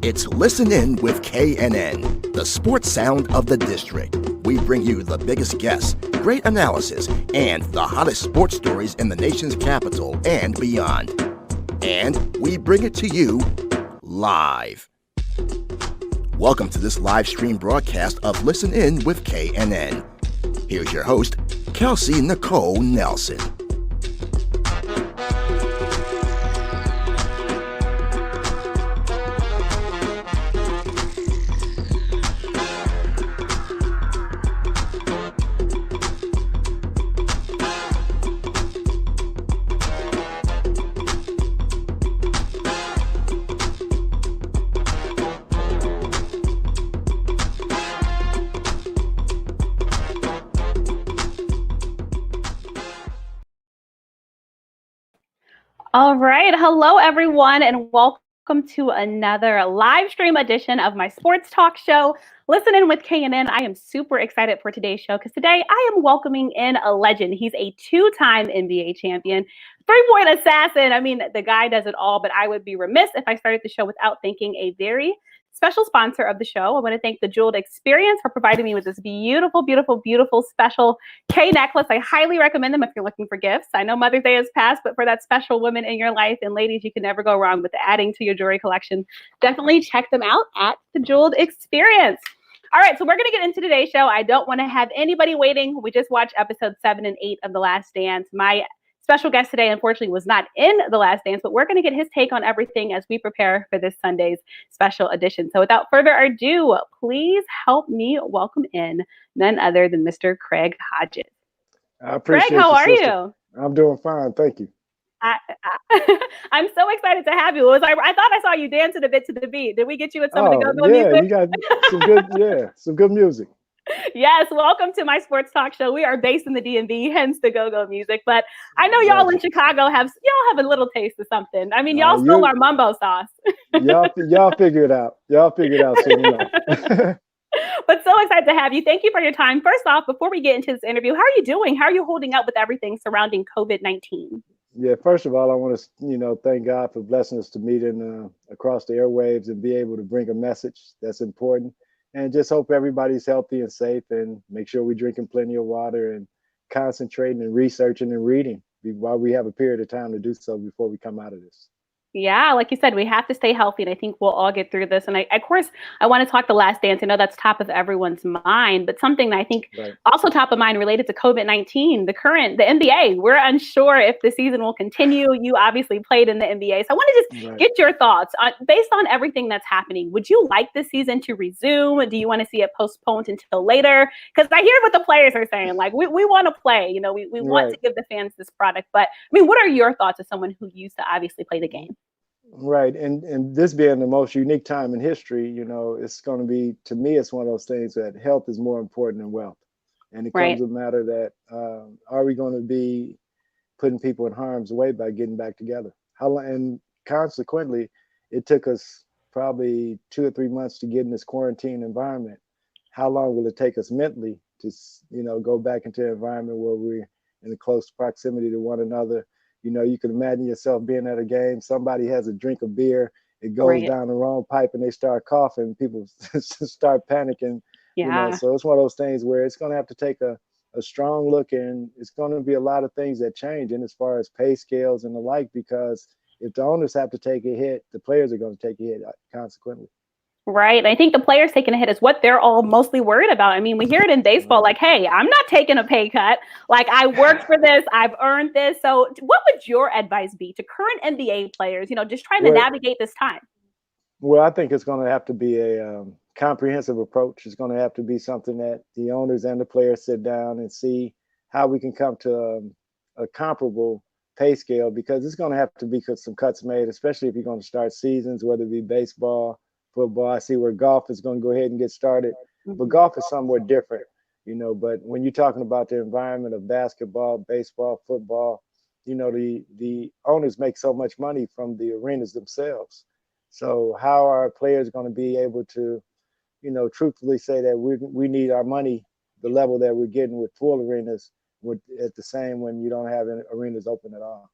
It's Listen In with KNN, the sports sound of the district. We bring you the biggest guests, great analysis, and the hottest sports stories in the nation's capital and beyond. And we bring it to you live. Welcome to this live stream broadcast of Listen In with KNN. Here's your host, Kelsey Nicole Nelson. All right. Hello, everyone, and welcome to another live stream edition of my sports talk show, Listen In with KNN. I am super excited for today's show because today I am welcoming in a legend. He's a two-time NBA champion, three-point assassin. I mean, the guy does it all, but I would be remiss if I started the show without thanking a very special sponsor of the show. I want to thank the Jeweled Experience for providing me with this beautiful, beautiful, beautiful special K necklace. I highly recommend them if you're looking for gifts. I know Mother's Day has passed, but for that special woman in your life, and ladies, you can never go wrong with adding to your jewelry collection. Definitely check them out at the Jeweled Experience. All right, so we're going to get into today's show. I don't want to have anybody waiting. We just watched episodes 7 and 8 of The Last Dance. My special guest today, unfortunately, was not in The Last Dance, but we're going to get his take on everything as we prepare for this Sunday's special edition. So without further ado, please help me welcome in none other than Mr. Craig Hodges. I appreciate Craig, how are sister. you? I'm doing fine, thank you. I'm so excited to have you. I thought I saw you dancing a bit to the beat. Did we get you with some of the go-go music? Yeah, you got some good music. Yes, welcome to my sports talk show. We are based in the DMV, hence the go-go music. But I know y'all in Chicago have a little taste of something. I mean, y'all stole our mumbo sauce. y'all figure it out. Y'all figure it out soon enough. But so excited to have you. Thank you for your time. First off, before we get into this interview, how are you doing? How are you holding up with everything surrounding COVID-19? Yeah, first of all, I want to, thank God for blessing us to meet across the airwaves and be able to bring a message that's important. And just hope everybody's healthy and safe, and make sure we're drinking plenty of water and concentrating and researching and reading while we have a period of time to do so before we come out of this. Yeah, like you said, we have to stay healthy, and I think we'll all get through this. And of course, I want to talk The Last Dance. I know that's top of everyone's mind, but something that I think also top of mind related to COVID-19, the NBA. We're unsure if the season will continue. You obviously played in the NBA, so I want to just get your thoughts based on everything that's happening. Would you like the season to resume? Do you want to see it postponed until later? Because I hear what the players are saying. Like, we want to play. We want to give the fans this product. But I mean, what are your thoughts as someone who used to obviously play the game? Right. And this being the most unique time in history, it's going to be, to me, it's one of those things that health is more important than wealth. And it comes a matter that, are we going to be putting people in harm's way by getting back together? And consequently, it took us probably 2 or 3 months to get in this quarantine environment. How long will it take us mentally to, go back into an environment where we're in a close proximity to one another? You can imagine yourself being at a game, somebody has a drink of beer, it goes down the wrong pipe and they start coughing, people start panicking. So it's one of those things where it's going to have to take a strong look, and it's going to be a lot of things that change in as far as pay scales and the like, because if the owners have to take a hit, the players are going to take a hit consequently. Right. I think the players taking a hit is what they're all mostly worried about. I mean, we hear it in baseball, like, hey, I'm not taking a pay cut. Like, I worked for this, I've earned this. So what would your advice be to current NBA players, just trying to navigate this time? Well, I think it's going to have to be a comprehensive approach. It's going to have to be something that the owners and the players sit down and see how we can come to a comparable pay scale, because it's going to have to be some cuts made, especially if you're going to start seasons, whether it be baseball, football. I see where golf is going to go ahead and get started, but golf is somewhat different, but when you're talking about the environment of basketball, baseball, football, the owners make so much money from the arenas themselves. So how are players going to be able to, truthfully say that we need our money, the level that we're getting with full arenas, at the same when you don't have any arenas open at all?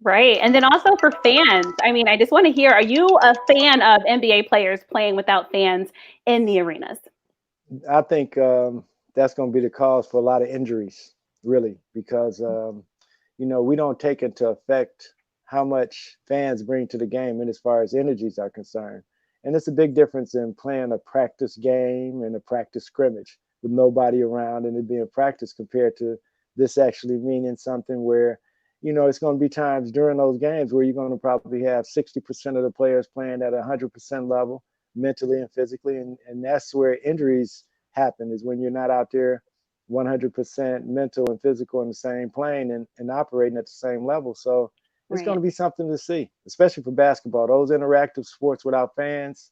Right. And then also for fans, I mean, I just want to hear, are you a fan of NBA players playing without fans in the arenas? I think that's going to be the cause for a lot of injuries, really, because we don't take into effect how much fans bring to the game, and as far as energies are concerned. And it's a big difference in playing a practice game and a practice scrimmage with nobody around and it being practice compared to this actually meaning something where, it's going to be times during those games where you're going to probably have 60% of the players playing at 100% level mentally and physically. And that's where injuries happen, is when you're not out there 100% mental and physical in the same plane and operating at the same level. So it's going Right. to be something to see, especially for basketball. Those interactive sports without fans,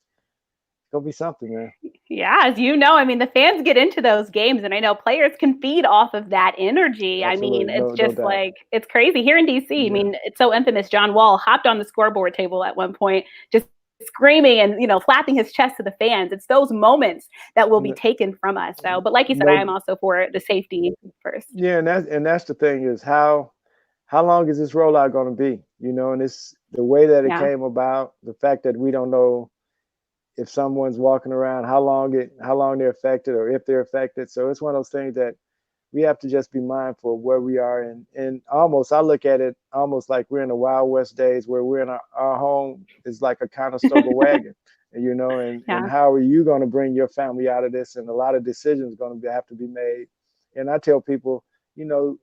it's going to be something, man. Yeah, as you know, I mean, the fans get into those games, and I know players can feed off of that energy. I mean, Absolutely. it's No just doubt. like, it's crazy. Here in DC, I Yeah. mean, it's so infamous. John Wall hopped on the scoreboard table at one point, just screaming and, flapping his chest to the fans. It's those moments that will be No, taken from us. So, but like you said, I am no, also for the safety first. yeah, and that's the thing, is how long is this rollout going to be? And it's the way that it Yeah. came about, the fact that we don't know if someone's walking around, how long they're affected or if they're affected. So it's one of those things that we have to just be mindful of where we are. And almost, I look at it almost like we're in the Wild West days, where we're in our home is like a Conestoga wagon, and Yeah. how are you going to bring your family out of this? And a lot of decisions going to have to be made. And I tell people,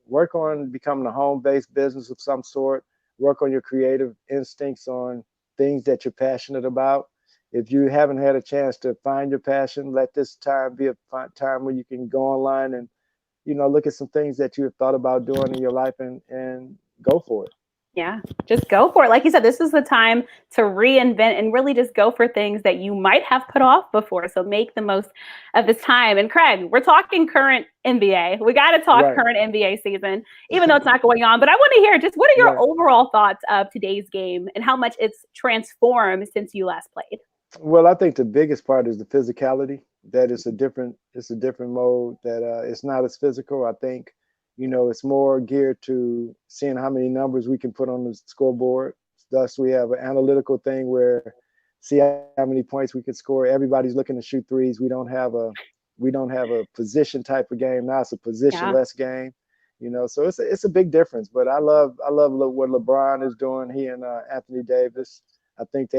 work on becoming a home-based business of some sort, work on your creative instincts, on things that you're passionate about. If you haven't had a chance to find your passion, let this time be a time where you can go online and look at some things that you have thought about doing in your life and go for it. Yeah, just go for it. Like you said, this is the time to reinvent and really just go for things that you might have put off before. So make the most of this time. And Craig, we're talking current NBA. We got to talk Right, current NBA season, even though it's not going on. But I want to hear just, what are your right. overall thoughts of today's game and how much it's transformed since you last played? Well, I think the biggest part is the physicality. That it's a different mode. That it's not as physical. I think, it's more geared to seeing how many numbers we can put on the scoreboard. Thus, we have an analytical thing where see how many points we can score. Everybody's looking to shoot threes. We don't have a position type of game. Now it's a Yeah. positionless game. So it's a big difference. But I love what LeBron is doing. He and Anthony Davis. I think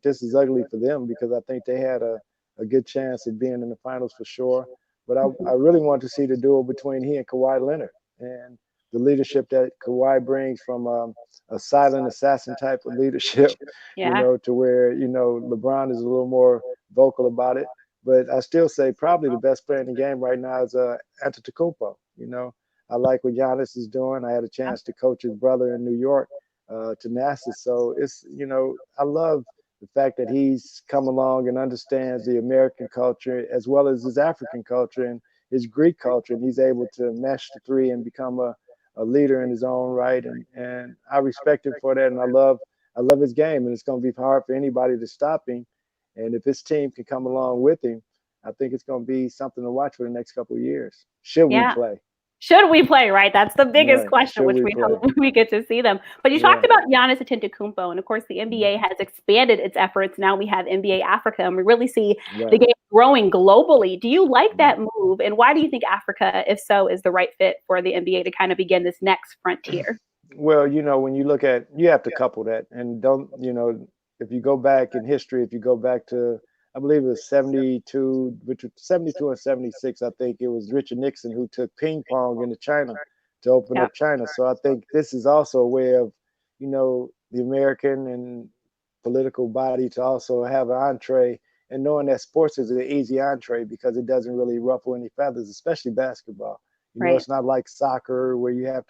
this is ugly for them, because I think they had a good chance of being in the finals for sure. But I really want to see the duel between he and Kawhi Leonard, and the leadership that Kawhi brings from a silent assassin type of leadership, Yeah. to where, LeBron is a little more vocal about it. But I still say probably the best player in the game right now is Antetokounmpo. I like what Giannis is doing. I had a chance to coach his brother in New York, to NASA. So I love the fact that he's come along and understands the American culture as well as his African culture and his Greek culture, and he's able to mesh the three and become a leader in his own right. And I respect him for that, and I love his game, and it's going to be hard for anybody to stop him. And if his team can come along with him, I think it's going to be something to watch for the next couple of years. Should we Yeah. play? Should we play, right? That's the biggest Right. question, Should which we we play? hope we get to see them. But you Yeah. talked about Giannis Antetokounmpo, and of course, the NBA has expanded its efforts. Now we have NBA Africa, and we really see the Right. game growing globally. Do you like that move, and why do you think Africa, if so, is the right fit for the NBA to kind of begin this next frontier? Well, when you look at, you have to couple that, and don't, if you go back in history, if you go back to, I believe it was 72, which was 72 and 76, I think it was Richard Nixon who took ping pong into China to open Yeah, up China. So I think this is also a way of, the American and political body to also have an entree, and knowing that sports is an easy entree because it doesn't really ruffle any feathers, especially basketball. right. It's not like soccer where you have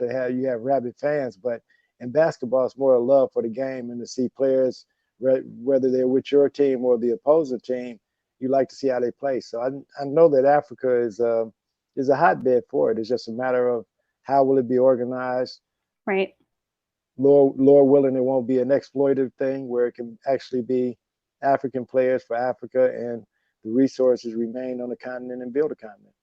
rabid fans, but in basketball, it's more a love for the game and to see players, whether they're with your team or the opposing team, you like to see how they play. So I know that Africa is a hotbed for it. It's just a matter of how will it be organized. Right. Lord willing, it won't be an exploitive thing where it can actually be African players for Africa, and the resources remain on the continent and build a continent.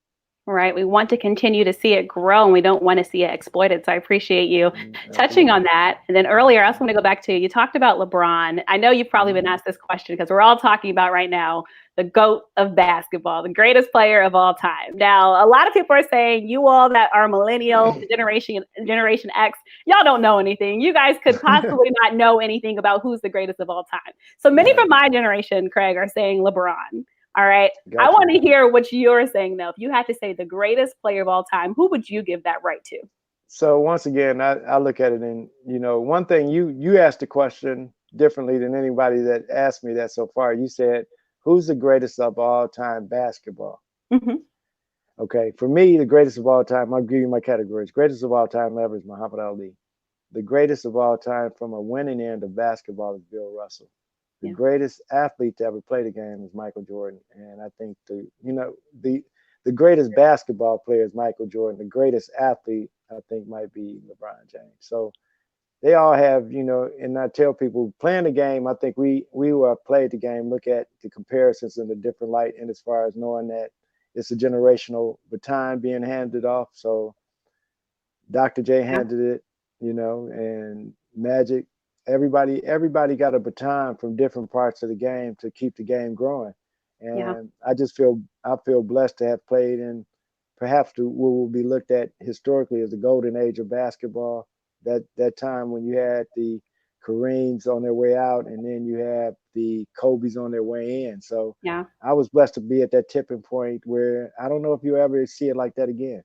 Right. We want to continue to see it grow and we don't want to see it exploited. So I appreciate you touching on that. And then earlier, I also want to go back to, you talked about LeBron. I know you've probably been asked this question because we're all talking about right now the GOAT of basketball, the greatest player of all time. Now, a lot of people are saying, you all that are millennials, Generation X, y'all don't know anything. You guys could possibly not know anything about who's the greatest of all time. So many from my generation, Craig, are saying LeBron. All right. Gotcha. I want to hear what you're saying, though. If you had to say the greatest player of all time, who would you give that right to? So once again, I look at it and, one thing you asked the question differently than anybody that asked me that so far. You said, who's the greatest of all time basketball? Mm-hmm. Okay. For me, the greatest of all time, I'll give you my categories. Greatest of all time ever is Muhammad Ali. The greatest of all time from a winning end of basketball is Bill Russell. The greatest athlete to ever play the game is Michael Jordan. And I think the greatest basketball player is Michael Jordan. The greatest athlete, I think, might be LeBron James. So they all have, and I tell people playing the game, I think we who have played the game look at the comparisons in a different light. And as far as knowing that it's a generational baton being handed off. So Dr. J handed it, and Magic. Everybody got a baton from different parts of the game to keep the game growing. And I feel blessed to have played in perhaps what will be looked at historically as the golden age of basketball. That time when you had the Kareems on their way out and then you have the Kobe's on their way in. So I was blessed to be at that tipping point where I don't know if you ever see it like that again.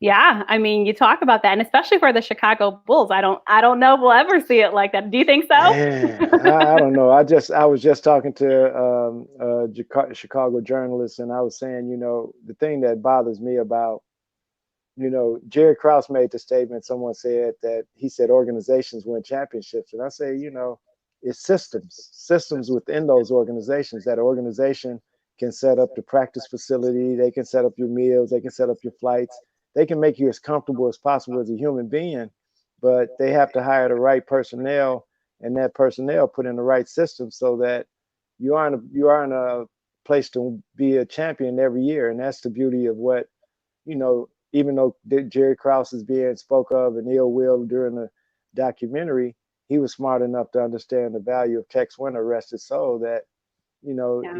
Yeah, I mean, you talk about that, and especially for the Chicago Bulls, I don't know if we'll ever see it like that. Do you think so? Man, I don't know. I was just talking to a Chicago journalist, and I was saying, the thing that bothers me about, Jerry Krause made the statement. Someone said that he said organizations win championships, and I say, it's systems within those organizations. That organization can set up the practice facility, they can set up your meals, they can set up your flights. They can make you as comfortable as possible as a human being, but they have to hire the right personnel and that personnel put in the right system so that you are in a place to be a champion every year. And that's the beauty of what, even though Jerry Krause is being spoke of and ill will during the documentary, he was smart enough to understand the value of Tex Winter, rest his soul, that,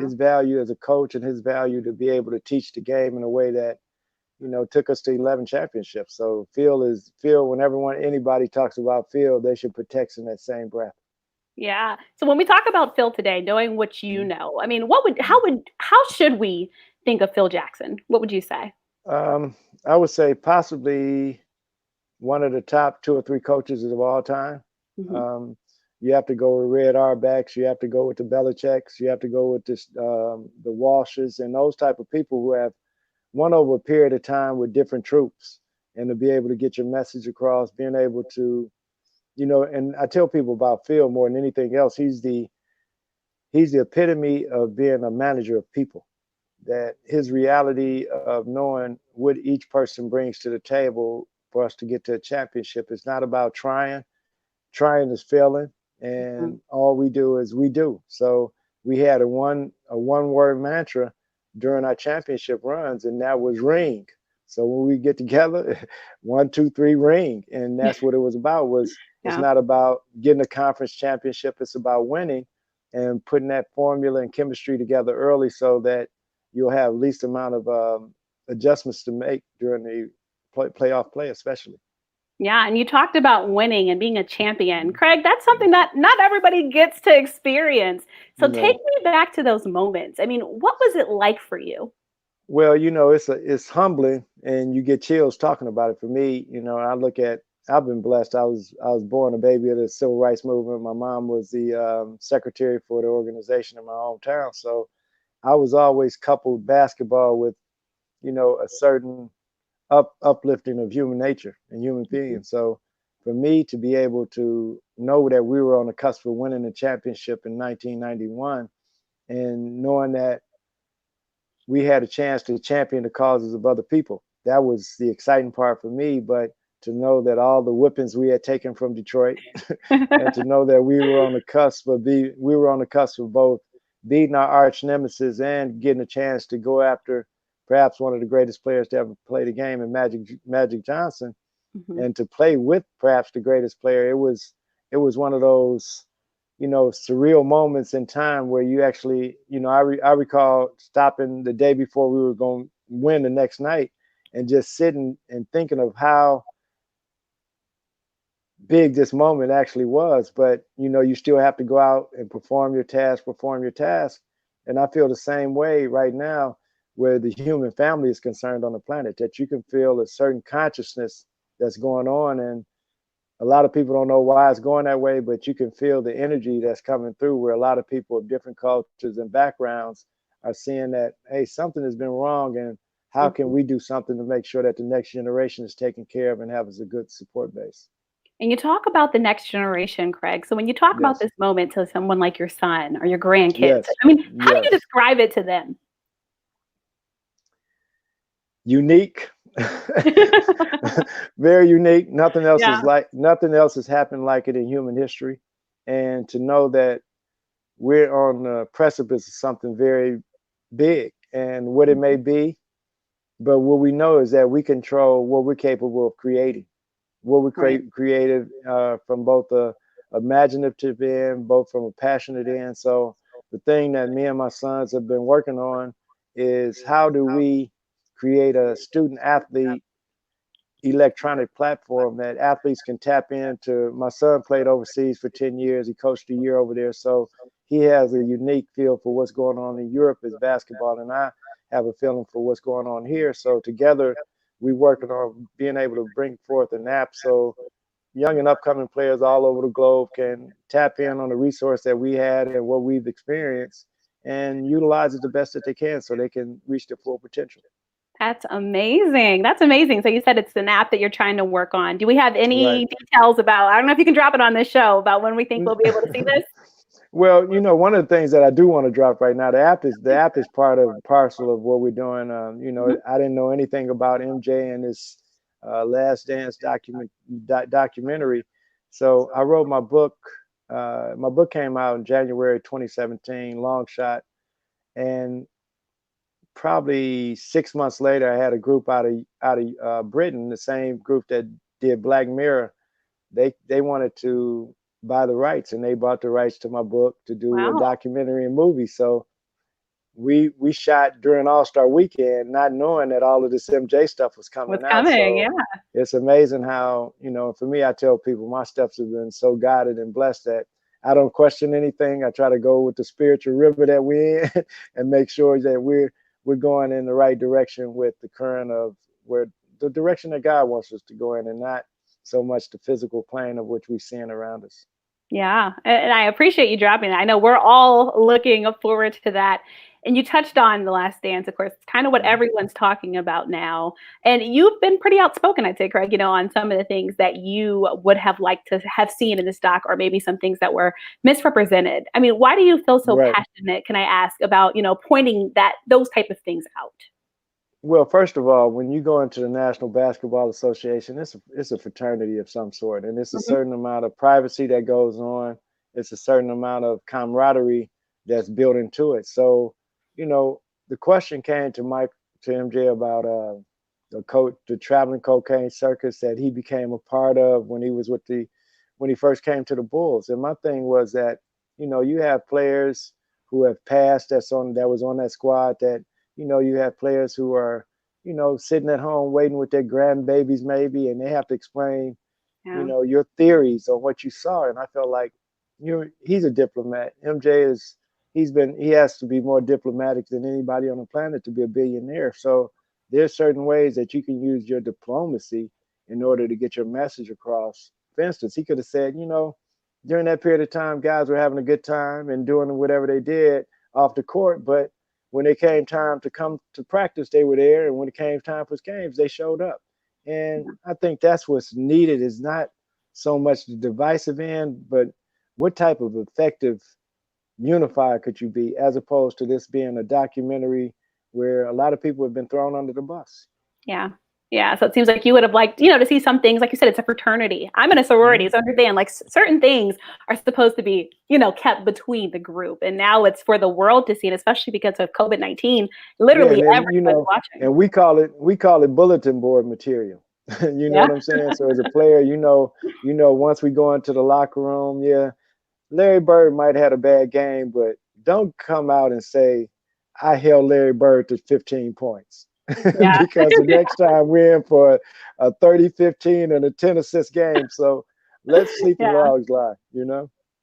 his value as a coach and his value to be able to teach the game in a way that, took us to 11 championships. So Phil, whenever anybody talks about Phil, they should put Tex in that same breath. Yeah. So when we talk about Phil today, knowing what you know, I mean, how should we think of Phil Jackson? What would you say? I would say possibly one of the top 2 or 3 coaches of all time. Mm-hmm. You have to go with Red Auerbachs, you have to go with the Belichicks, you have to go with the Walshes and those type of people who have won over a period of time with different troops, and to be able to get your message across, being able to, and I tell people about Phil more than anything else. He's the epitome of being a manager of people, that his reality of knowing what each person brings to the table for us to get to a championship. It's not about trying is failing. And all we do is we do. So we had a one word mantra during our championship runs, and that was ring. So when we get together, 1, 2, 3, ring. And that's what it was about. It's not about getting a conference championship. It's about winning and putting that formula and chemistry together early so that you'll have least amount of adjustments to make during the playoff play, especially. Yeah, and you talked about winning and being a champion. Craig, that's something that not everybody gets to experience. So take me back to those moments. I mean, what was it like for you? Well, it's humbling, and you get chills talking about it. For me, I've been blessed. I was born a baby of the civil rights movement. My mom was the secretary for the organization in my hometown. So I was always coupled basketball with, a certain uplifting of human nature and human being. So for me to be able to know that we were on the cusp of winning the championship in 1991 and knowing that we had a chance to champion the causes of other people, that was the exciting part for me. But to know that all the whippings we had taken from Detroit and to know that we were on the cusp of both beating our arch nemesis and getting a chance to go after perhaps one of the greatest players to ever play the game in Magic Johnson, and to play with perhaps the greatest player. It was one of those, surreal moments in time where you actually, I recall stopping the day before we were going to win the next night and just sitting and thinking of how big this moment actually was. But, you still have to go out and perform your task. And I feel the same way right now where the human family is concerned on the planet, that you can feel a certain consciousness that's going on. And a lot of people don't know why it's going that way, but you can feel the energy that's coming through where a lot of people of different cultures and backgrounds are seeing that, hey, something has been wrong, and how can we do something to make sure that the next generation is taken care of and have us a good support base. And you talk about the next generation, Craig. So when you talk about this moment to someone like your son or your grandkids, I mean, how do you describe it to them? Unique. Very unique. Nothing else has happened like it in human history. And to know that we're on the precipice of something very big, and what it may be, but what we know is that we control what we're capable of creating, what we created from both a imaginative end, both from a passionate end. So the thing that me and my sons have been working on is how do we create a student athlete electronic platform that athletes can tap into. My son played overseas for 10 years. He coached a year over there. So he has a unique feel for what's going on in Europe as basketball. And I have a feeling for what's going on here. So together we working on being able to bring forth an app so young and upcoming players all over the globe can tap in on the resource that we had and what we've experienced and utilize it the best that they can so they can reach their full potential. That's amazing. That's amazing. So you said it's an app that you're trying to work on. Do we have any details about, I don't know if you can drop it on this show, about when we think we'll be able to see this? Well, one of the things that I do want to drop right now, the app is part of parcel of what we're doing. I didn't know anything about MJ and his Last Dance documentary. So I wrote my book. My book came out in January 2017, Long Shot. And probably 6 months later, I had a group out of Britain, the same group that did Black Mirror. They wanted to buy the rights, and they bought the rights to my book to do a documentary and movie. So we shot during All-Star Weekend, not knowing that all of this MJ stuff was coming out. So it's amazing how, for me, I tell people my steps have been so guided and blessed that I don't question anything. I try to go with the spiritual river that we're in and make sure that we're going in the right direction with the current of where the direction that God wants us to go in, and not so much the physical plane of which we're seeing around us. Yeah. And I appreciate you dropping it. I know we're all looking forward to that. And you touched on The Last Dance, of course. It's kind of what everyone's talking about now. And you've been pretty outspoken, I'd say, Craig, on some of the things that you would have liked to have seen in this doc, or maybe some things that were misrepresented. I mean, why do you feel so passionate, can I ask, about, pointing those type of things out? Well, first of all, when you go into the National Basketball Association, it's a fraternity of some sort, and it's a certain amount of privacy that goes on. It's a certain amount of camaraderie that's built into it. So, the question came to MJ about the traveling cocaine circus that he became a part of when he was when he first came to the Bulls. And my thing was that, you have players who have passed that was on that squad that. You have players who are, sitting at home waiting with their grandbabies maybe, and they have to explain, your theories on what you saw. And I felt like he's a diplomat. MJ he has to be more diplomatic than anybody on the planet to be a billionaire. So there's certain ways that you can use your diplomacy in order to get your message across. For instance, he could have said, during that period of time, guys were having a good time and doing whatever they did off the court, but when it came time to come to practice, they were there. And when it came time for games, they showed up. And I think that's what's needed, is not so much the divisive end, but what type of effective unifier could you be, as opposed to this being a documentary where a lot of people have been thrown under the bus. Yeah. Yeah, so it seems like you would have liked, to see some things, like you said, it's a fraternity. I'm in a sorority, so understand, like, certain things are supposed to be, kept between the group, and now it's for the world to see, and especially because of COVID-19, Yeah, literally and then everybody's watching. and we call it bulletin board material. You know Yeah, what I'm saying? So as a player, once we go into the locker room, yeah, Larry Bird might have had a bad game, but don't come out and say, I held Larry Bird to 15 points. yeah, Because the next time we're in for a 30-15 and a 10 assist game. So let sleeping yeah. dogs lie.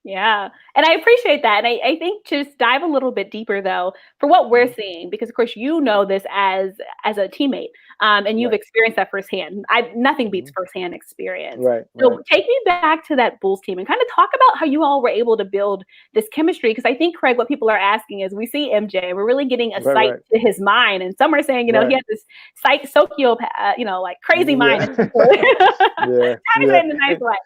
Yeah. And I appreciate that. And I think to just dive a little bit deeper though, for what we're seeing, because of course this as a teammate, and you've Right. experienced that firsthand. Nothing beats Mhm. firsthand experience. Right, So right. take me back to that Bulls team and kind of talk about how you all were able to build this chemistry. Because I think, Craig, what people are asking is we see MJ, we're really getting a Right, sight right, to his mind. And some are saying, he right. has this sociopath, like crazy mind. Yeah. Trying to say Yeah, it in a nice way.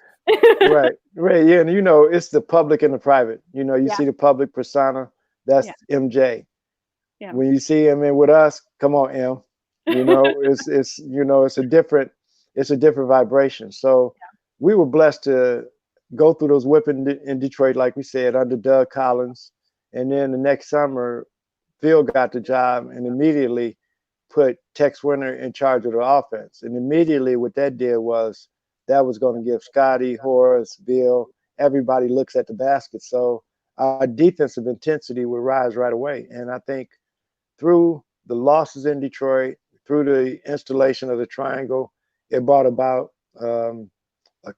right, right. Yeah, and it's the public and the private. You Yeah. see the public persona, that's Yeah. MJ. Yeah. When you see him in with us, come on, M. It's a different vibration. So we were blessed to go through those whipping in Detroit, like we said, under Doug Collins. And then the next summer, Phil got the job and immediately put Tex Winter in charge of the offense. And immediately what that did was that was going to give Scottie, Horace, Bill, everybody looks at the basket. So our defensive intensity would rise right away. And I think through the losses in Detroit, through the installation of the triangle, it brought about a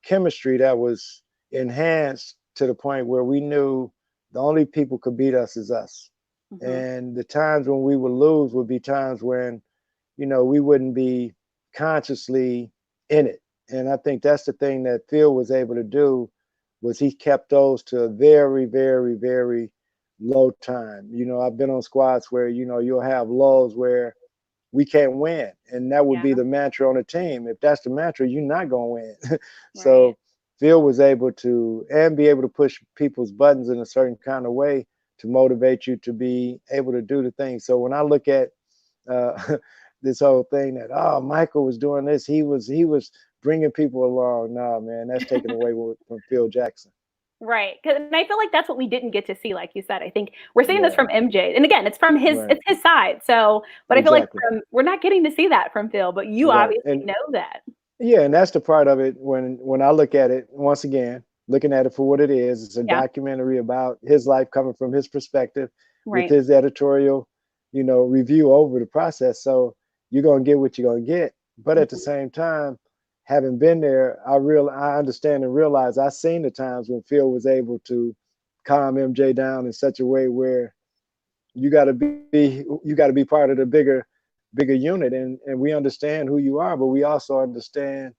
chemistry that was enhanced to the point where we knew the only people could beat us is us. Mm-hmm. And the times when we would lose would be times when, we wouldn't be consciously in it. And I think that's the thing that Phil was able to do was he kept those to a very, very, very low time. I've been on squads where, you'll have lulls where we can't win. And that would be the mantra on the team. If that's the mantra, you're not going to win. So Right. Phil was able to, and be able to push people's buttons in a certain kind of way to motivate you to be able to do the thing. So when I look at this whole thing that, oh, Michael was doing this, he was bringing people along. No, man, that's taken away from Phil Jackson. Right. And I feel like that's what we didn't get to see, like you said. I think we're seeing this Yeah, from MJ. And again, it's from right. it's his side. So, but I feel like Exactly. we're not getting to see that from Phil, but you Right. obviously And know that. yeah, and that's the part of it when I look at it, once again, looking at it for what it is, it's a Yeah. documentary about his life coming from his perspective with Right. his editorial, review over the process. So you're going to get what you're going to get. But at the same time, having been there, I understand and realize I've seen the times when Phil was able to calm MJ down in such a way where you got to be part of the bigger unit, and we understand who you are, but we also understand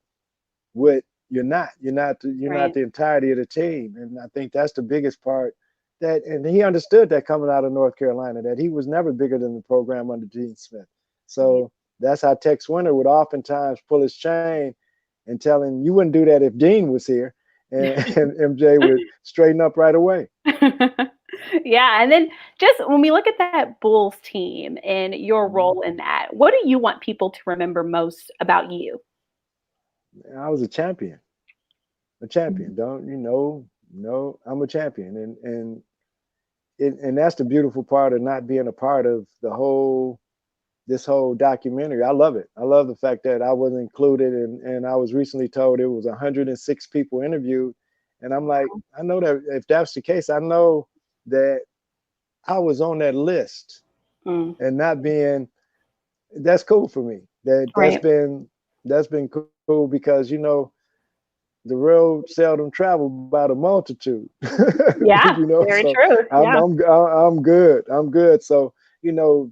what you're not. You're not Right. the entirety of the team, and I think that's the biggest part. And he understood that coming out of North Carolina, that he was never bigger than the program under Dean Smith. So that's how Tex Winter would oftentimes pull his chain and tell him, "You wouldn't do that if Dean was here," and MJ would straighten up right away. Yeah. And then just when we look at that Bulls team and your role in that, what do you want people to remember most about you? I was a champion. A champion. Don't no, I'm a champion. And that's the beautiful part of not being a part of this whole documentary. I love it. I love the fact that I wasn't included, and I was recently told it was 106 people interviewed. And I'm like, I know that if that's the case, I know that I was on that list, Mm. and not being, that's cool for me. That's Right. been cool because the road seldom traveled by the multitude. Yeah. Very So true. Yeah. I'm good. I'm good. So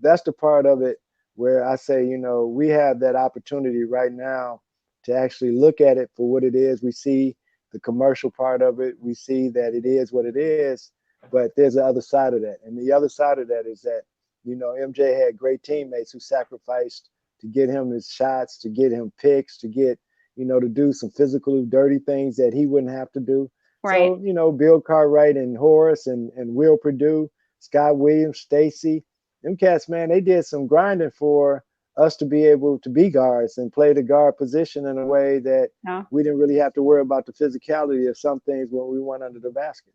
that's the part of it where I say, we have that opportunity right now to actually look at it for what it is. We see the commercial part of it. We see that it is what it is, but there's the other side of that. And the other side of that is that, MJ had great teammates who sacrificed to get him his shots, to get him picks, to get, to do some physical dirty things that he wouldn't have to do. Right. So, Bill Cartwright and Horace and Will Perdue, Scott Williams, Stacy, them cats, man, they did some grinding for us to be able to be guards and play the guard position in a way that we didn't really have to worry about the physicality of some things when we went under the basket.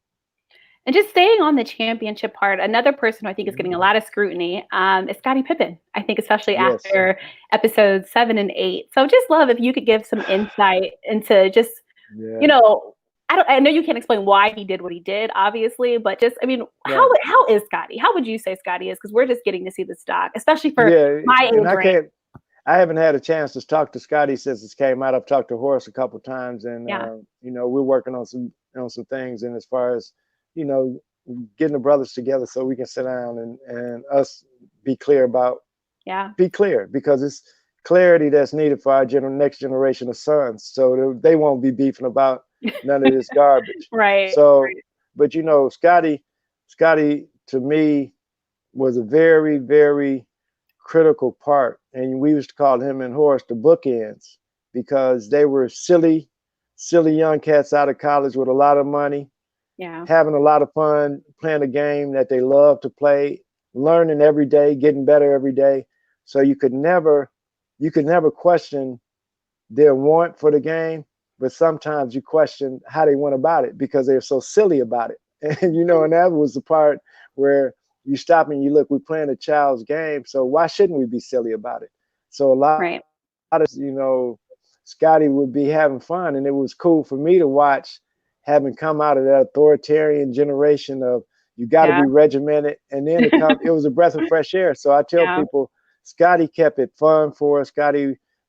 And just staying on the championship part, another person who I think is getting a lot of scrutiny is Scottie Pippen. I think especially after episodes 7 and 8. So just love if you could give some insight into just, you know, I know you can't explain why he did what he did, obviously, but just, I mean, how is Scottie? How would you say Scottie is? Because we're just getting to see the stock, especially for my age range. I haven't had a chance to talk to Scottie since it came out. I've talked to Horace a couple of times, and you know, we're working on some things. And as far as, you know, getting the brothers together so we can sit down and us be clear about, be clear, because it's clarity that's needed for our next generation of sons, so they won't be beefing about none of this garbage. So, but you know, Scottie to me was a very, very critical part, and we used to call him and Horace the bookends, because they were silly young cats out of college with a lot of money, having a lot of fun playing a game that they love to play, learning every day, getting better every day. So you could never question their want for the game, but sometimes you question how they went about it because they're so silly about it. And you know, and that was the part where you stop and you look, we're playing a child's game, so why shouldn't we be silly about it? So a lot of, you know, Scottie would be having fun, and it was cool for me to watch, having come out of that authoritarian generation of you got to be regimented, and then it was a breath of fresh air. So I tell people, Scottie kept it fun for us,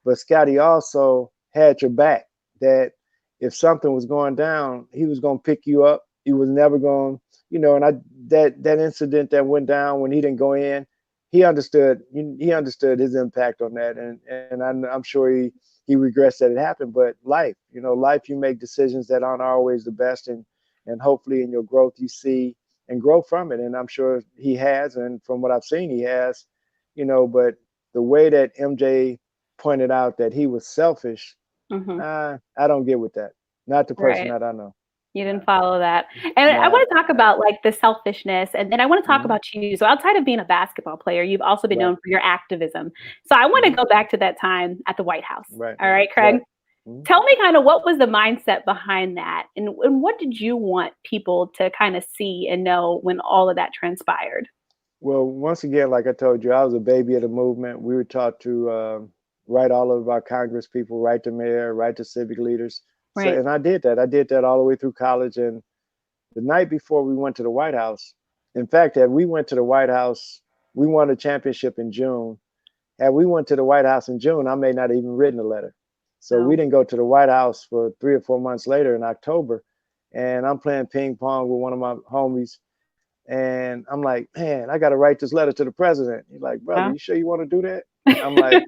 but Scottie also had your back, that if something was going down, he was going to pick you up. He was never going, you know, and that incident that went down when he didn't go in, he understood his impact on that. And I'm sure he regrets that it happened, but life, you know, you make decisions that aren't always the best, and hopefully in your growth you see and grow from it. And I'm sure he has, and from what I've seen, he has, you know, but the way that MJ pointed out that he was selfish, I don't get with that. Not the person that I know. You didn't follow that. And I want to talk about like the selfishness, and then I want to talk about you. So outside of being a basketball player, you've also been known for your activism. So I want to go back to that time at the White House. All right, Craig, tell me kind of what was the mindset behind that, and what did you want people to kind of see and know when all of that transpired? Well, once again, like I told you, I was a baby of the movement. We were taught to write all of our Congress people, write the mayor, write the civic leaders. So, and I did that. I did that all the way through college. And the night before we went to the White House, in fact, had we went to the White House, we won a championship in June. Had we went to the White House in June, I may not have even written a letter. So we didn't go to the White House for 3 or 4 months later in October. And I'm playing ping pong with one of my homies. And I'm like, man, I got to write this letter to the president. He's like, brother, you sure you want to do that? I'm like,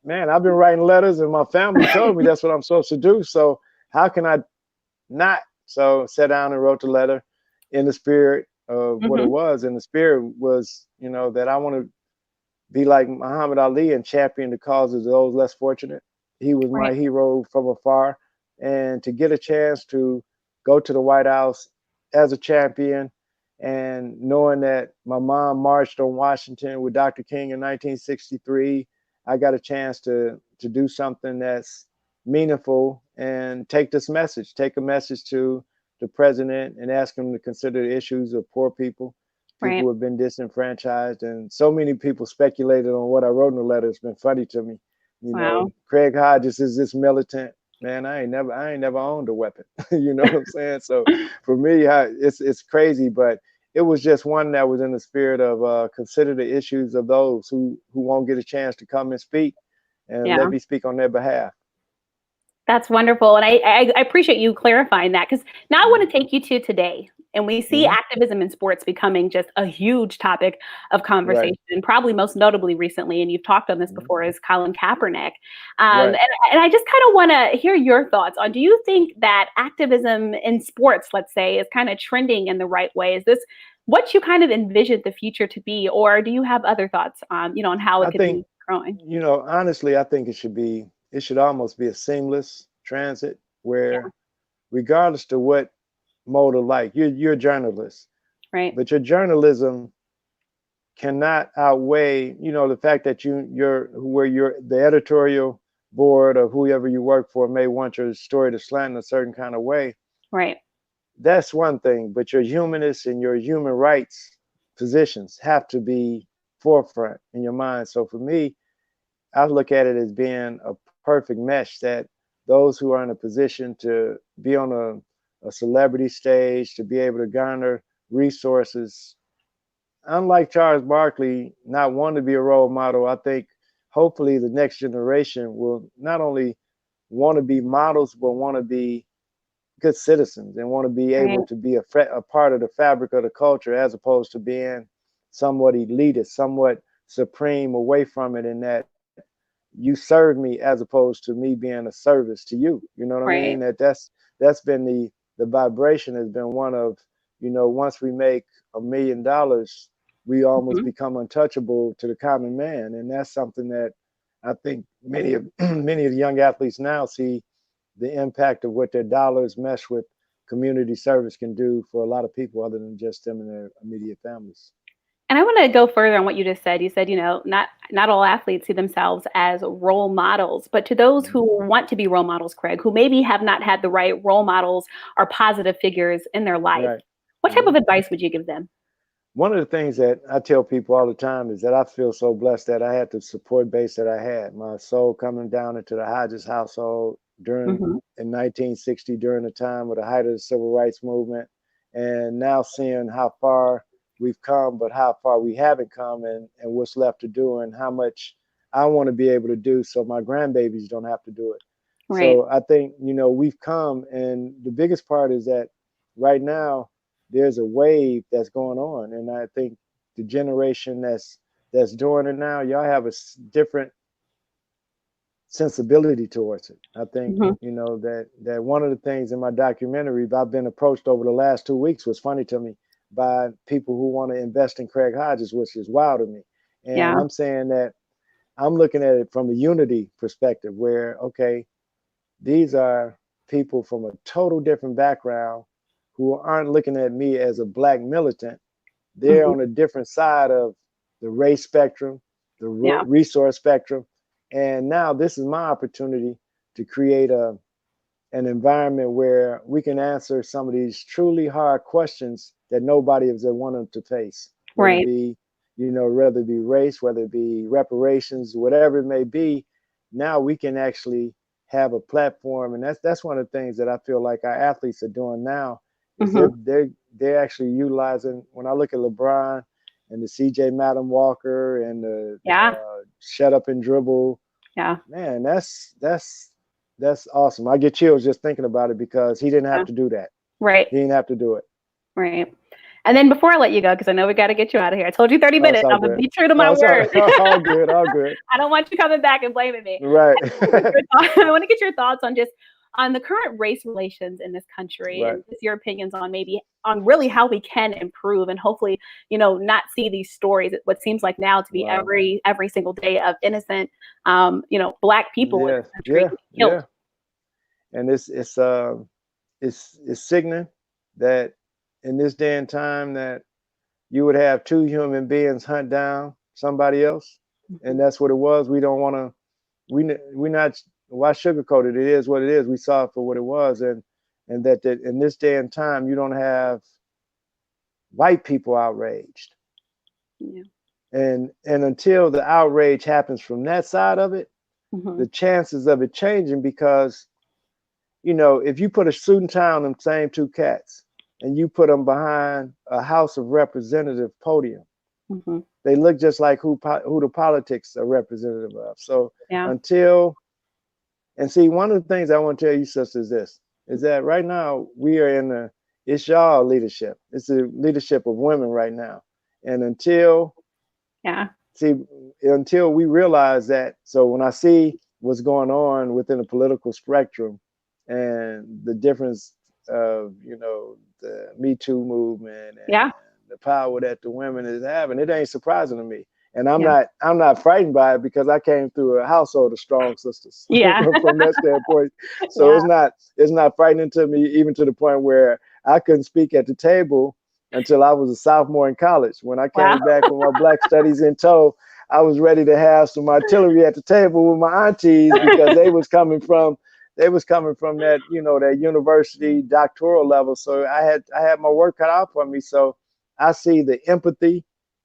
man, I've been writing letters, and my family told me that's what I'm supposed to do. So how can I not? So sat down and wrote the letter in the spirit of what it was. And the spirit was, you know, that I want to be like Muhammad Ali and champion the causes of those less fortunate. He was my hero from afar. And to get a chance to go to the White House as a champion, and knowing that my mom marched on Washington with Dr. King in 1963, I got a chance to do something that's meaningful and take a message to the president and ask him to consider the issues of poor people who have been disenfranchised. And so many people speculated on what I wrote in the letter. It's been funny to me. You know, Craig Hodges is this militant. Man, I ain't never owned a weapon. You know what I'm saying? So for me, it's crazy, but it was just one that was in the spirit of consider the issues of those who won't get a chance to come and speak, and let me speak on their behalf. That's wonderful. And I appreciate you clarifying that, because now I want to take you to today. And we see activism in sports becoming just a huge topic of conversation, probably most notably recently, and you've talked on this before, is Colin Kaepernick. And I just kind of want to hear your thoughts on, do you think that activism in sports, let's say, is kind of trending in the right way? Is this what you kind of envisioned the future to be, or do you have other thoughts on, on how it could be growing? You know, honestly, I think it should almost be a seamless transit where regardless to what mode of life, you're a journalist, but your journalism cannot outweigh, the fact that you're the editorial board of whoever you work for may want your story to slant in a certain kind of way. Right. That's one thing, but your humanist and your human rights positions have to be forefront in your mind. So for me, I look at it as being a perfect mesh that those who are in a position to be on a celebrity stage, to be able to garner resources, unlike Charles Barkley, not want to be a role model, I think hopefully the next generation will not only want to be models, but want to be good citizens and want to be able Right. to be a part of the fabric of the culture, as opposed to being somewhat elitist, somewhat supreme away from it, in that you serve me as opposed to me being a service to you. You know what I Right. mean? That's been the vibration has been one of, once we make $1 million, we almost Mhm. become untouchable to the common man. And that's something that I think many of many of the young athletes now see the impact of what their dollars mesh with community service can do for a lot of people other than just them and their immediate families. And I want to go further on what you just said. You said, not all athletes see themselves as role models, but to those Mhm. who want to be role models, Craig, who maybe have not had the right role models or positive figures in their life, Right. what type Mhm. of advice would you give them? One of the things that I tell people all the time is that I feel so blessed that I had the support base that I had. My soul coming down into the Hodges household Hmm. in 1960, during the time of the height of the civil rights movement, and now seeing how far we've come, but how far we haven't come, and what's left to do, and how much I want to be able to do so my grandbabies don't have to do it. Right. So I think, we've come, and the biggest part is that right now there's a wave that's going on, and I think the generation that's doing it now, y'all have a different sensibility towards it. I think, Hmm. that one of the things in my documentary I've been approached over the last 2 weeks was funny to me by people who want to invest in Craig Hodges, which is wild to me. And Yeah. I'm saying that I'm looking at it from a unity perspective where, okay, these are people from a total different background who aren't looking at me as a black militant. They're Hmm. on a different side of the race spectrum, the Yeah. resource spectrum. And now this is my opportunity to create an environment where we can answer some of these truly hard questions that nobody has wanted to face, whether it Right. be, whether it be race, whether it be reparations, whatever it may be. Now we can actually have a platform, and that's one of the things that I feel like our athletes are doing now is Hmm. they're actually utilizing. When I look at LeBron and the CJ Madam Walker and the Yeah. shut up and dribble, Yeah. man, that's awesome. I get chills just thinking about it because he didn't have Yeah. to do that. Right. He didn't have to do it. Right. And then before I let you go, because I know we got to get you out of here. I told you 30 Oh, it's minutes. all I'm going to good. be true to my Oh, it's word. all good. All good. I don't want you coming back and blaming me. Right. I want to get your thoughts on the current race relations in this country, Right. and just your opinions on really how we can improve, and hopefully, not see these stories, what seems like now to be Wow. every single day, of innocent, Black people in Yeah. this country Yeah. killed. Yeah. And it's sickening that in this day and time that you would have two human beings hunt down somebody else, and Mhm. that's what it was. We don't want to. We not. Why sugarcoat it? It is what it is. We saw it for what it was, and that in this day and time you don't have white people outraged, Yeah. and until the outrage happens from that side of it, Hmm. the chances of it changing, because if you put a suit and tie on them same two cats and you put them behind a House of Representative podium, Hmm. they look just like who the politics are representative of. So Yeah. until and see, one of the things I want to tell you, sister, is that right now we are it's y'all leadership. It's the leadership of women right now. And Yeah. until we realize that, so when I see what's going on within the political spectrum and the difference of, the Me Too movement and Yeah. the power that the women is having, it ain't surprising to me. And I'm Yeah. not frightened by it because I came through a household of strong sisters Yeah. from that standpoint. So Yeah. it's not frightening to me, even to the point where I couldn't speak at the table until I was a sophomore in college. When I Wow. came back from my Black Studies in tow, I was ready to have some artillery at the table with my aunties because they was coming from that, you know, that university doctoral level. So I had my work cut out for me. So I see the empathy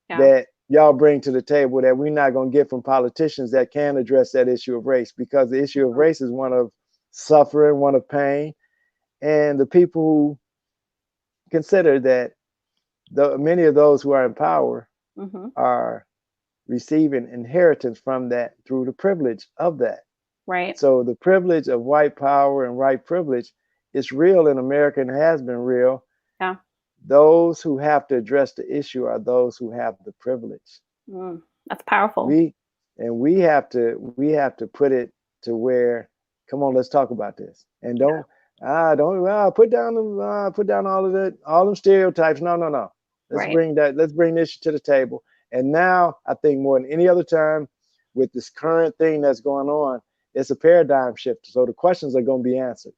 that y'all bring to the table that we're not going to get from politicians that can address that issue of race, because the issue of race is one of suffering, one of pain. And the people who consider that many of those who are in power are receiving inheritance from that through the privilege of that. Right. So the privilege of white power and white privilege is real in America and has been real. Yeah. Those who have to address the issue are those who have the privilege. That's powerful. We have to put it to where, come on, let's talk about this. And don't put down all them stereotypes. No. Let's bring this to the table. And now I think more than any other time with this current thing that's going on, it's a paradigm shift. So the questions are going to be answered.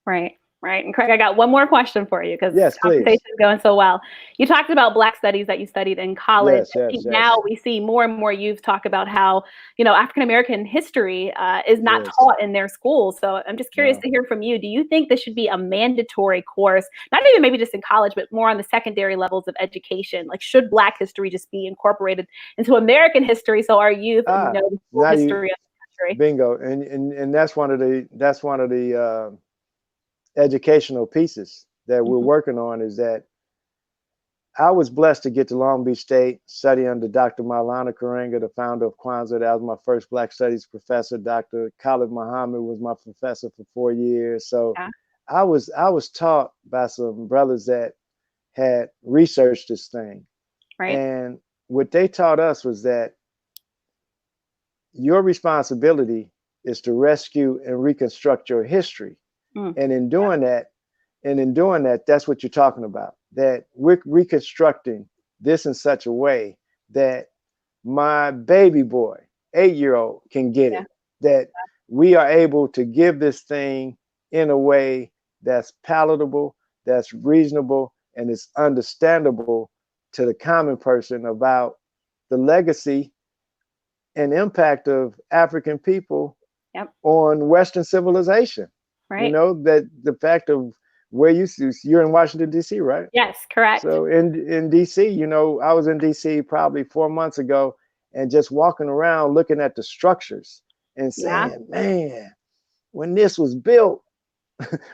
Right. And Craig, I got one more question for you, because yes, the conversation is going so well. You talked about Black studies that you studied in college. Yes. Now we see more and more youth talk about how, you know, African-American history is not taught in their schools. So I'm just curious to hear from you. Do you think this should be a mandatory course, not even maybe just in college, but more on the secondary levels of education? Like, should Black history just be incorporated into American history so our youth know the full history of the country? Bingo. And that's one of the educational pieces that we're working on, is that I was blessed to get to Long Beach State, study under Dr. Maulana Karenga, the founder of Kwanzaa. That was my first Black Studies professor. Dr. Khalid Muhammad was my professor for 4 years. So I was taught by some brothers that had researched this thing. Right. And what they taught us was that your responsibility is to rescue and reconstruct your history. And in doing that, that's what you're talking about, that we're reconstructing this in such a way that my baby boy, 8-year-old, can get it, that we are able to give this thing in a way that's palatable, that's reasonable, and is understandable to the common person about the legacy and impact of African people on Western civilization. Right. You know, that the fact of where you're in Washington, D.C., right? Yes, correct. So in D.C., you know, I was in D.C. probably 4 months ago, and just walking around looking at the structures and saying, man, when this was built,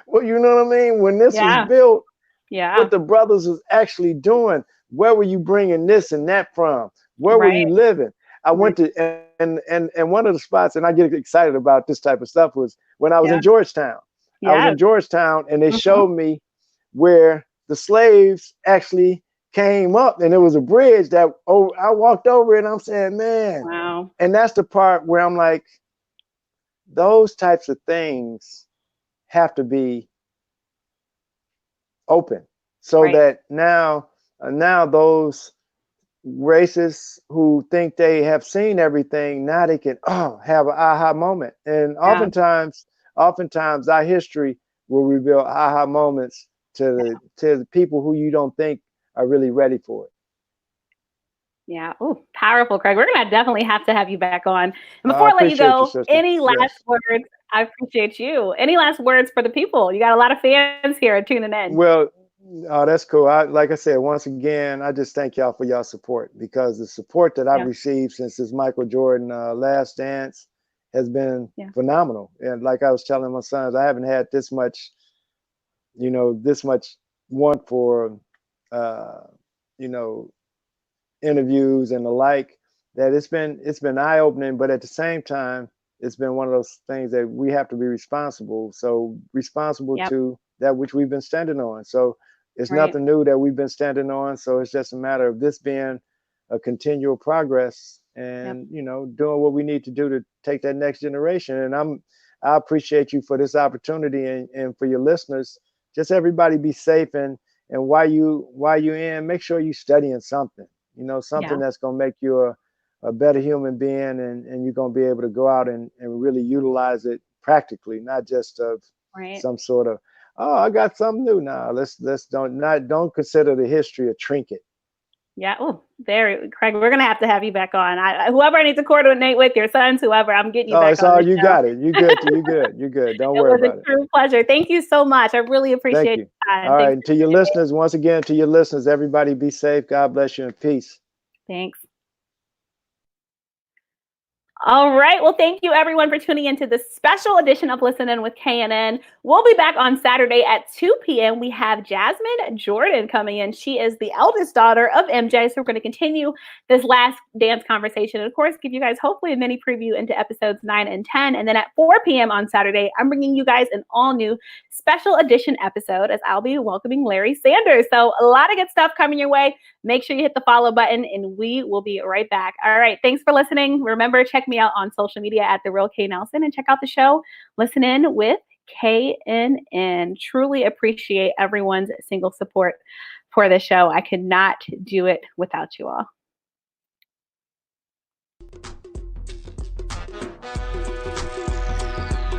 well, you know what I mean? When this was built, what the brothers was actually doing, where were you bringing this and that from? Where were you living? I went to, and one of the spots, and I get excited about this type of stuff, was when I was in Georgetown. I was in Georgetown, and they showed me where the slaves actually came up, and there was a bridge that I walked over, and I'm saying, man. Wow. And that's the part where I'm like, those types of things have to be open, so that now those racists who think they have seen everything, now they can have an aha moment. And oftentimes our history will reveal aha moments to the people who you don't think are really ready for it. Yeah. Oh, powerful, Craig. We're gonna definitely have to have you back on. And before I let you go, any last words? I appreciate you. Any last words for the people? You got a lot of fans here tuning in. Well, that's cool. Like I said, once again, I just thank y'all for y'all support, because the support that I've received since this Michael Jordan Last Dance has been phenomenal. And like I was telling my sons, I haven't had this much want for, interviews and the like, that it's been eye-opening, but at the same time, it's been one of those things that we have to be responsible. So responsible to that which we've been standing on. So it's nothing new that we've been standing on. So it's just a matter of this being a continual progress and, doing what we need to do to take that next generation. And I appreciate you for this opportunity, and for your listeners, just everybody be safe. And while you in, make sure you studying something, something that's going to make you a better human being, and you're going to be able to go out and really utilize it practically, not just of some sort of, oh, I got something new now. Let's don't consider the history a trinket. Yeah. Oh, Craig, we're gonna have to have you back on. Whoever I need to coordinate with, your sons, whoever, I'm getting you back It's on. all the you show. got it. You good. You good. You good. Don't worry about it. It was a true pleasure. Thank you so much. I really appreciate Thank you. your time. All right. And to your listeners, once again, to your listeners, everybody be safe. God bless you and peace. Thanks. All right. Well, thank you everyone for tuning into this special edition of Listen In with KNN. We'll be back on Saturday at 2 p.m. We have Jasmine Jordan coming in. She is the eldest daughter of MJ. So we're going to continue this last dance conversation. And of course, give you guys hopefully a mini preview into episodes 9 and 10. And then at 4 p.m. on Saturday, I'm bringing you guys an all new special edition episode as I'll be welcoming Larry Sanders. So a lot of good stuff coming your way. Make sure you hit the follow button and we will be right back. All right. Thanks for listening. Remember, check me out on social media at The Real K Nelson and check out the show Listen In with KNN. Truly appreciate everyone's single support for the show. I could not do it without you all.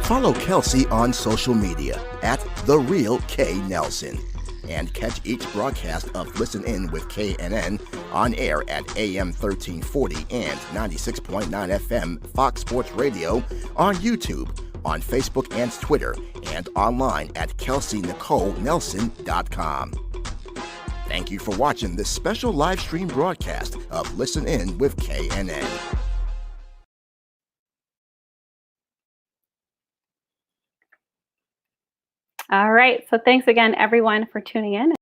Follow Kelsey on social media at The Real K Nelson. And catch each broadcast of Listen In with KNN on air at AM 1340 and 96.9 FM Fox Sports Radio, on YouTube, on Facebook and Twitter, and online at KelseyNicoleNelson.com. Thank you for watching this special live stream broadcast of Listen In with KNN. All right. So thanks again, everyone, for tuning in.